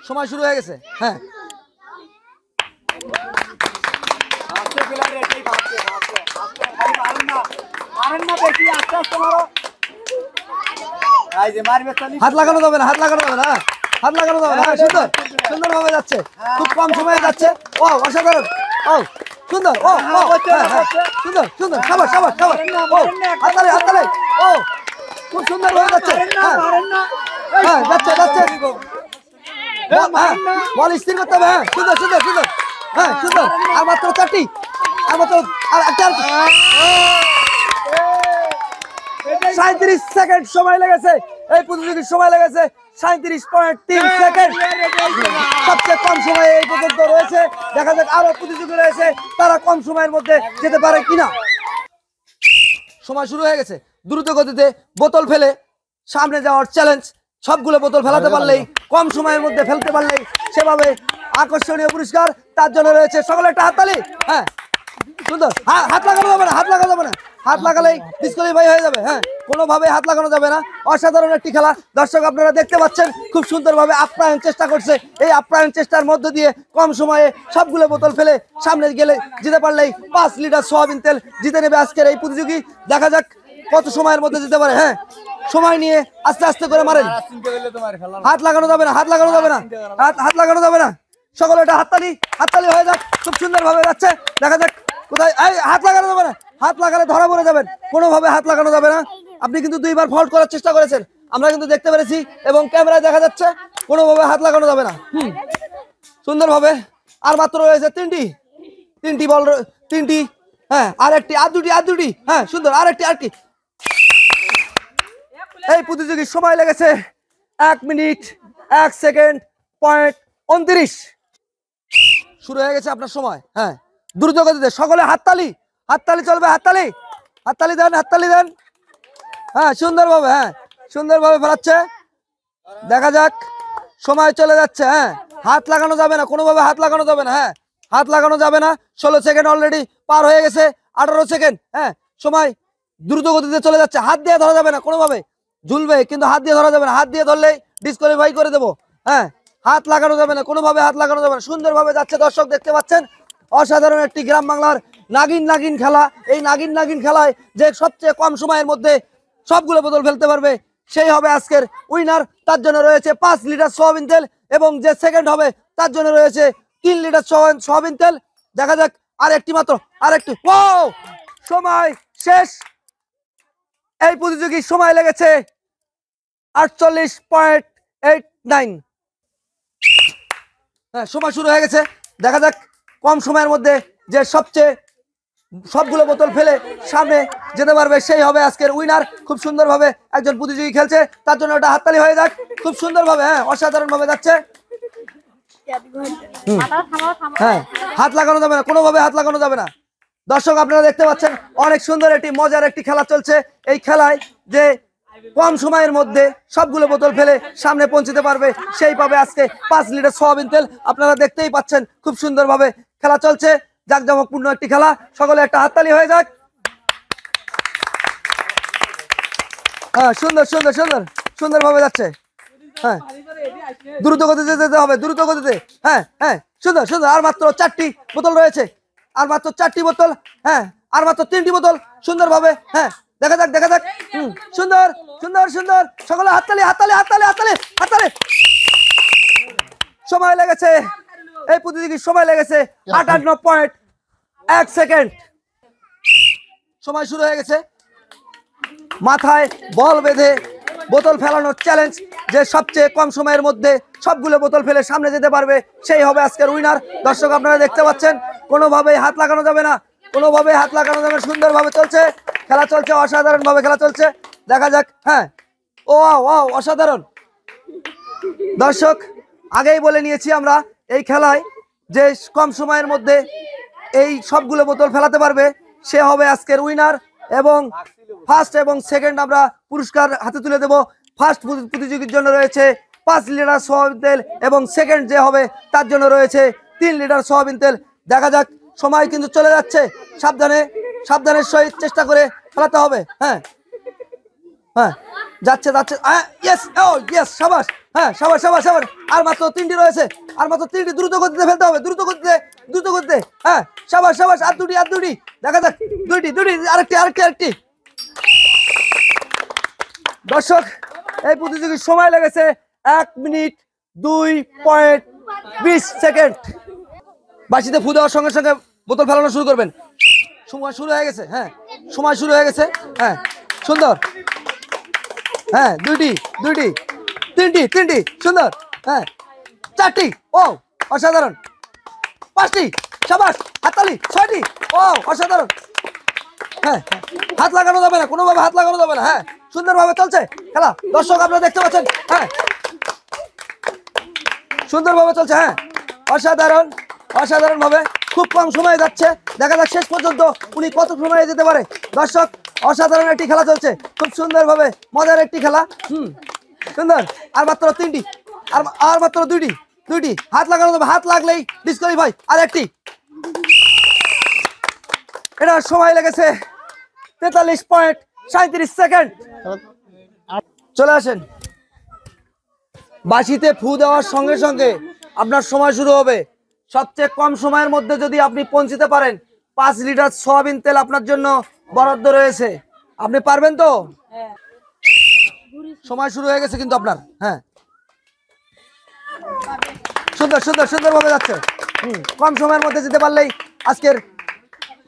সময় শুরু হয়ে গেছে। হ্যাঁ হাত লাগানো যাবে না, হাত লাগানো যাবে না, হাত লাগানো যাবে না। সুন্দর সুন্দর ভাবে যাচ্ছে, খুব কম সময়ে যাচ্ছে। ও অসাধারণ, ও সুন্দর, ও সুন্দর সুন্দর, সাবাস সাবাস সাবাস। ও হাততালি হাততালি, ও খুব সুন্দর ভাবে যাচ্ছে। হ্যাঁ যাচ্ছে যাচ্ছে, বল স্থির করতে হবে। হ্যাঁ সুন্দর সুন্দর সুন্দর, হ্যাঁ সুন্দর। আর মাত্র 4টি, আর মাত্র আর 37 সেকেন্ড সময় লেগেছে। এই প্রতিযোগীর সময় লেগেছে 37.3 সেকেন্ড, সবচেয়ে কম সময়ে এই পর্যন্ত রয়েছে। দেখা যাক আরো প্রতিযোগী রয়েছে, তারা কম সময়ের মধ্যে যেতে পারে কিনা। সময় শুরু হয়ে গেছে। দ্রুত গতিতে বোতল ফেলে সামনে যাওয়ার চ্যালেঞ্জ। সবগুলো বোতল ফেলাতে পারলেই, কম সময়ের মধ্যে ফেলতে পারলেই সেভাবে আকর্ষণীয় পুরস্কার তার জন্য রয়েছে। সকলে একটা হাততালি। হ্যাঁ সুন্দর, হাত লাগানো যাবে না, হাত লাগানো যাবে না, হাত লাগালেই ডিসকোয়ালিফাই হয়ে যাবে। হ্যাঁ কোনোভাবে হাত লাগানো যাবে না। অসাধারণ একটি খেলা দর্শক আপনারা দেখতে পাচ্ছেন, খুব সুন্দরভাবে আপ্যায়ন চেষ্টা করছে। এই আপ্যায়ন চেষ্টার মধ্য দিয়ে কম সময়ে সবগুলো বোতল ফেলে সামনে গেলে যেতে পারলেই 5 লিটার সয়াবিন তেল জিতে নেবে আজকের এই প্রতিযোগী। দেখা যাক কত সময়ের মধ্যে যেতে পারে। হ্যাঁ সময় নিয়ে আস্তে আস্তে করে মারেন, হাত লাগানো যাবে না, হাত লাগানো যাবে না, হাত লাগানো যাবে না। সকলে এটা হাততালি, হাততালি হয়ে যাক। খুব সুন্দর ভাবে যাচ্ছে। দেখা যাক কোথায়, এই হাত লাগানো যাবে না, হাত লাগালে ধরা পড়ে যাবেন। কোনোভাবে হাত লাগানো যাবে না। আপনি কিন্তু 2বার ফল্ট করার চেষ্টা করেছেন, আমরা কিন্তু দেখতে পেরেছি এবং ক্যামেরায় দেখা যাচ্ছে। কোনোভাবে হাত লাগানো যাবে না। সুন্দরভাবে। আর মাত্র রয়েছে 3টি বল, 3টি। হ্যাঁ আর একটি, আর দুটি। হ্যাঁ সুন্দর, আরেকটি। এই প্রতিযোগীর সময় লেগেছে 1 মিনিট 1 সেকেন্ড 29। শুরু হয়ে গেছে আপনার সময়। হ্যাঁ দ্রুত গতিতে সকলে হাততালি, হাততালি চলবে, হাততালি, হাততালি দেন, হাততালি দেন। হ্যাঁ সুন্দরভাবে, হ্যাঁ সুন্দরভাবে ফেলাচ্ছে। দেখা যাক, সময় চলে যাচ্ছে। হ্যাঁ হাত লাগানো যাবে না, কোনোভাবে হাত লাগানো যাবে না। হ্যাঁ হাত লাগানো যাবে না। 16 সেকেন্ড অলরেডি পার হয়ে গেছে, 18 সেকেন্ড। হ্যাঁ সময় দ্রুত গতিতে চলে যাচ্ছে। হাত দিয়ে ধরা যাবে না কোনোভাবে, ঝুলবে কিন্তু হাত দিয়ে ধরা যাবে না। হাত দিয়ে ধরলেই ডিসকোয়ালিফাই করে দেবো। হ্যাঁ হাত লাগানো যাবে না, কোনোভাবে হাত লাগানো যাবে না। সুন্দরভাবে যাচ্ছে, দর্শক দেখতে পাচ্ছেন। অসাধারণ একটি গ্রাম বাংলার নাগিন খেলা। এই নাগিন খেলায় যে সবচেয়ে কম সময়ের মধ্যে সবগুলো বোতল ফেলতে পারবে সেই হবে আজকের উইনার। তার জন্য রয়েছে 5 লিটার সয়াবিন তেল এবং যে সেকেন্ড হবে তার জন্য রয়েছে 3 লিটার সয়াবিন তেল। দেখা যাক আরেকটি মাত্র, আরেকটি। ও সময় শেষ। এই প্রতিযোগীর সময় লেগেছে 48.89। হ্যাঁ সময় শুরু হয়ে গেছে। দেখা যাক কম সময়ের মধ্যে যে সবগুলো বোতল ফেলে সামনে যেতে পারবে সেই হবে আজকের উইনার। খুব সুন্দরভাবে একজন প্রতিযোগী খেলছে, তার জন্য ওটা হাততালি হয়ে যাক। খুব সুন্দরভাবে, হ্যাঁ অসাধারণ ভাবে যাচ্ছে। হ্যাঁ হাত লাগানো যাবে না, কোনোভাবে হাত লাগানো যাবে না। দর্শক আপনারা দেখতে পাচ্ছেন, অনেক সুন্দর একটি মজার একটি খেলা চলছে। এই খেলায় যে কম সময়ের মধ্যে সবগুলো বোতল ফেলে সামনে পৌঁছতে পারবে সেই পাবে আজকে 5 লিটার সয়াবিন তেল। আপনারা দেখতেই পাচ্ছেন খুব সুন্দরভাবে খেলা চলছে, জাঁকজমকপূর্ণ একটি খেলা। সকলে একটা হাততালি হয়ে যাক। হ্যাঁ সুন্দর সুন্দর সুন্দর সুন্দরভাবে যাচ্ছে। হ্যাঁ দ্রুত গতিতে যেতে হবে, দ্রুত গতিতে। হ্যাঁ হ্যাঁ সুন্দর সুন্দর। আর মাত্র 4টি বোতল রয়েছে, আর মাত্র 4টি বোতল। হ্যাঁ আর মাত্র 3টি বোতল। সুন্দরভাবে, হ্যাঁ দেখা যাক, দেখা যাক। সুন্দর সুন্দর সুন্দর। সকলে হাততালি, হাততালি, হাততালি, হাততালি, হাততালি। সময় লেগেছে, এই প্রতিযোগীর সময় লেগেছে 58.1 সেকেন্ড। সময় শুরু হয়ে গেছে। মাথায় বল বেঁধে বোতল ফেলানোর চ্যালেঞ্জ। যে সবচেয়ে কম সময়ের মধ্যে সবগুলো বোতল ফেলে সামনে যেতে পারবে সেই হবে আজকের উইনার। দর্শক আপনারা দেখতে পাচ্ছেন, কোনোভাবেই হাত লাগানো যাবে না, কোনোভাবেই হাত লাগানো যাবে না। সুন্দরভাবে চলছে খেলা, চলছে অসাধারণ ভাবে খেলা চলছে। দেখা যাক। হ্যাঁ ও অসাধারণ। দর্শক আগেই বলে নিয়েছি আমরা, এই খেলায় যে কম সময়ের মধ্যে এই সবগুলো বোতল ফেলাতে পারবে সে হবে আজকের উইনার। এবং ফার্স্ট এবং সেকেন্ড আমরা পুরস্কার হাতে তুলে দেব। ফার্স্ট প্রতিযোগীর জন্য রয়েছে 5 লিটার সয়াবিন তেল এবং সেকেন্ড যে হবে তার জন্য রয়েছে 3 লিটার সয়াবিন তেল। দেখা যাক, সময় কিন্তু চলে যাচ্ছে। সাবধানে, সাবধানের সহিত চেষ্টা করে ফেলাতে হবে। হ্যাঁ হ্যাঁ যাচ্ছে যাচ্ছে। ইয়েস, ও ইয়েস, সাবাস। হ্যাঁ সাবাস সাবাস সাবাস। আর মাত্র 3টি রয়েছে, আর মাত্র 3টি। দ্রুত গতিতে ফেলতে হবে, দ্রুত গতিতে, দ্রুত গতিতে। হ্যাঁ সাবাস সাবাস। আর দুটি, আর দুটি। দেখা যাক, দুইটি, আরেকটি, আরেকটি। দর্শক, এই প্রতিযোগীর সময় লেগেছে 1 মিনিট 2.20 সেকেন্ড। বাঁশিতে ফু দেওয়ার সঙ্গে সঙ্গে বোতল ফেলানো শুরু করবেন। সময় শুরু হয়ে গেছে। হ্যাঁ সময় শুরু হয়ে গেছে। হ্যাঁ সুন্দর। হ্যাঁ দুইটি, তিনটি সুন্দর। হ্যাঁ 4টি, ও অসাধারণ। 5টি, সাবাস, হাততালি। 6টি, ও অসাধারণ। হ্যাঁ হাত লাগানো যাবে না, কোনোভাবে হাত লাগানো যাবে না। হ্যাঁ সুন্দরভাবে চলছে খেলা। দর্শক আপনারা দেখতে পাচ্ছেন। হ্যাঁ সুন্দরভাবে চলছে। হ্যাঁ অসাধারণ, অসাধারণ ভাবে। খুব কম সময়ে যাচ্ছে। দেখা যাক শেষ পর্যন্ত উনি কত সময়ে যেতে পারে। দর্শক, অসাধারণ একটি খেলা চলছে, খুব সুন্দরভাবে মজার একটি খেলা। সুন্দর। আর মাত্র 3টি, আর মাত্র দুইটি। হাত লাগানো যাবে, হাত লাগলেই ডিসকোয়ালিফাই। আর একটি। এটা সময় লেগেছে 43.37 সেকেন্ড। চলে আসেন। বাঁশিতে ফু দেওয়ার সঙ্গে সঙ্গে আপনার সময় শুরু হবে। সবচেয়ে কম সময়ের মধ্যে যদি আপনি পৌঁছতে পারেন, 5 লিটার সয়াবিন তেল আপনার জন্য বরাদ্দ রয়েছে। আপনি পারবেন তো? সময় শুরু হয়ে গেছে কিন্তু আপনার। হ্যাঁ সুন্দরভাবে যাচ্ছে। কম সময়ের মধ্যে যেতে পারলেই আজকের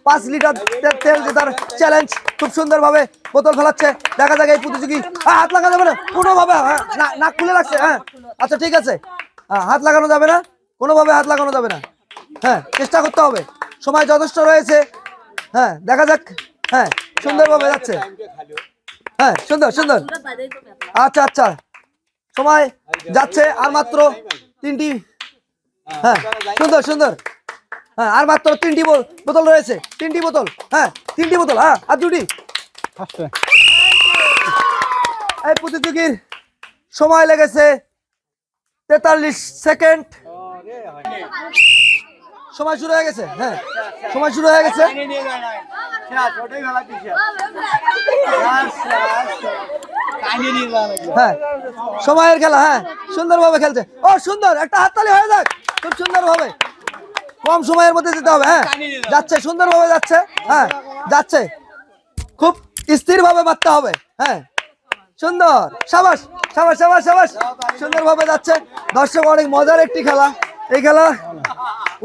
5 লিটার তেল জেতার চ্যালেঞ্জ। খুব সুন্দরভাবে বোতল ফেলাচ্ছে। দেখা যাক এই প্রতিযোগী। হাত লাগানো যাবে না কোনোভাবে। নাক খুলে রাখছে। হ্যাঁ আচ্ছা ঠিক আছে। হাত লাগানো যাবে না কোনোভাবে, হাত লাগানো যাবে না। হ্যাঁ চেষ্টা করতে হবে, সময় যথেষ্ট রয়েছে। হ্যাঁ দেখা যাক। হ্যাঁ সুন্দরভাবে যাচ্ছে। হ্যাঁ সুন্দর। আচ্ছা সময় যাচ্ছে। আর মাত্র 3টি। হ্যাঁ সুন্দর। হ্যাঁ আর মাত্র 3টি বোতল রয়েছে। 3টি বোতল। হ্যাঁ 3টি বোতল। হ্যাঁ আর দুটি। এই প্রতিযোগীর সময় লেগেছে 43 সেকেন্ড। সময় শুরু হয়ে গেছে। হ্যাঁ সময় শুরু হয়ে গেছে। হ্যাঁ সময়ের খেলা। হ্যাঁ সুন্দরভাবে খেলছে। ও সুন্দর, একটা হাততালি হয়ে যাক। খুব সুন্দরভাবে, কম সময়ের মধ্যে যেতে হবে। হ্যাঁ যাচ্ছে, সুন্দরভাবে যাচ্ছে। হ্যাঁ যাচ্ছে, খুব স্থিরভাবে মারতে হবে। হ্যাঁ সুন্দর। সাবাস। সুন্দরভাবে যাচ্ছে। দর্শক, অনেক মজার একটি খেলা। এই খেলা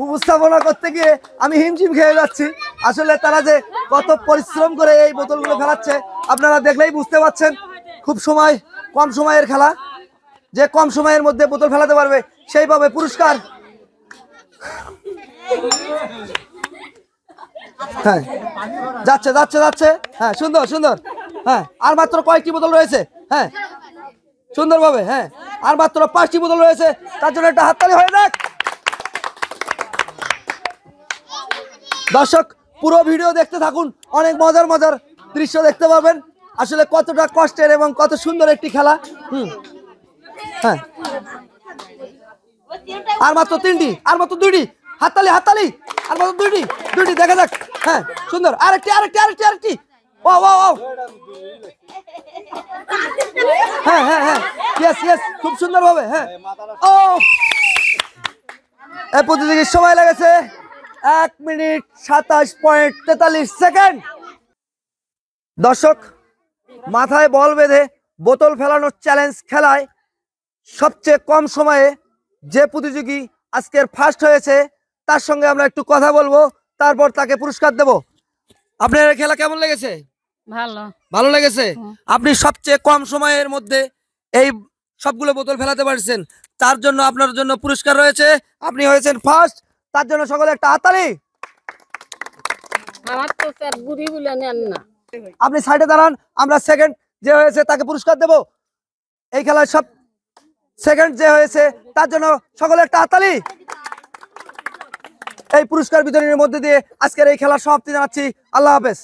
উপস্থাপনা করতে গিয়ে আমি হিমশিম খেয়ে যাচ্ছি। আসলে তারা যে কত পরিশ্রম করে এই বোতলগুলো ফেলাচ্ছে আপনারা দেখলেই বুঝতে পারছেন। খুব কম সময়ের খেলা। যে কম সময়ের মধ্যে বোতল ফেলাতে পারবে সেই পাবে পুরস্কার। হ্যাঁ যাচ্ছে। হ্যাঁ সুন্দর। হ্যাঁ আর মাত্র কয়েকটি বোতল রয়েছে। হ্যাঁ সুন্দরভাবে। হ্যাঁ আর মাত্র 5টি বোতল রয়েছে। তার জন্য একটা হাততালি হয়ে যাক। দর্শক, পুরো ভিডিও দেখতে থাকুন, অনেক মজার দৃশ্য দেখতে পাবেন। আসলে কতটা কষ্টের এবং কত সুন্দর একটি খেলা। হ্যাঁ আর মাত্র 3টি, আর মাত্র 2টি। হাততালি। আর মাত্র দুইটি। দেখা যাক। হ্যাঁ সুন্দর। আরেকটি। ও হ্যাঁ ইয়েস খুব সুন্দরভাবে। হ্যাঁ ও এই প্রতিযোগীর সময় লেগেছে 1 মিনিট 27.43 সেকেন্ড। দর্শক, মাথায় বল বেঁধে বোতল ফেলানোর চ্যালেঞ্জ খেলায় সবচেয়ে কম সময়ে যে প্রতিযোগী আজকের ফার্স্ট হয়েছে তার সঙ্গে আমরা একটু কথা বলবো, তারপর তাকে পুরস্কার দেব। আপনার খেলা কেমন লেগেছে? ভালো লেগেছে। আপনি সবচেয়ে কম সময়ের মধ্যে এই সবগুলো বোতল ফেলাতে পারছেন, তার জন্য আপনার জন্য পুরস্কার রয়েছে। আপনি হয়েছেন ফার্স্ট, তার জন্য সকলে একটা হাততালি। আপনি সাইডে দাঁড়ান, আমরা সেকেন্ড যে হয়েছে তাকে পুরস্কার দেব। এই খেলায় সব সেকেন্ড যে হয়েছে তার জন্য সকলে একটা হাততালি। এই পুরস্কার বিতরণের মধ্যে দিয়ে আজকের এই খেলার সমাপ্তি জানাচ্ছি। আল্লাহ হাফেজ।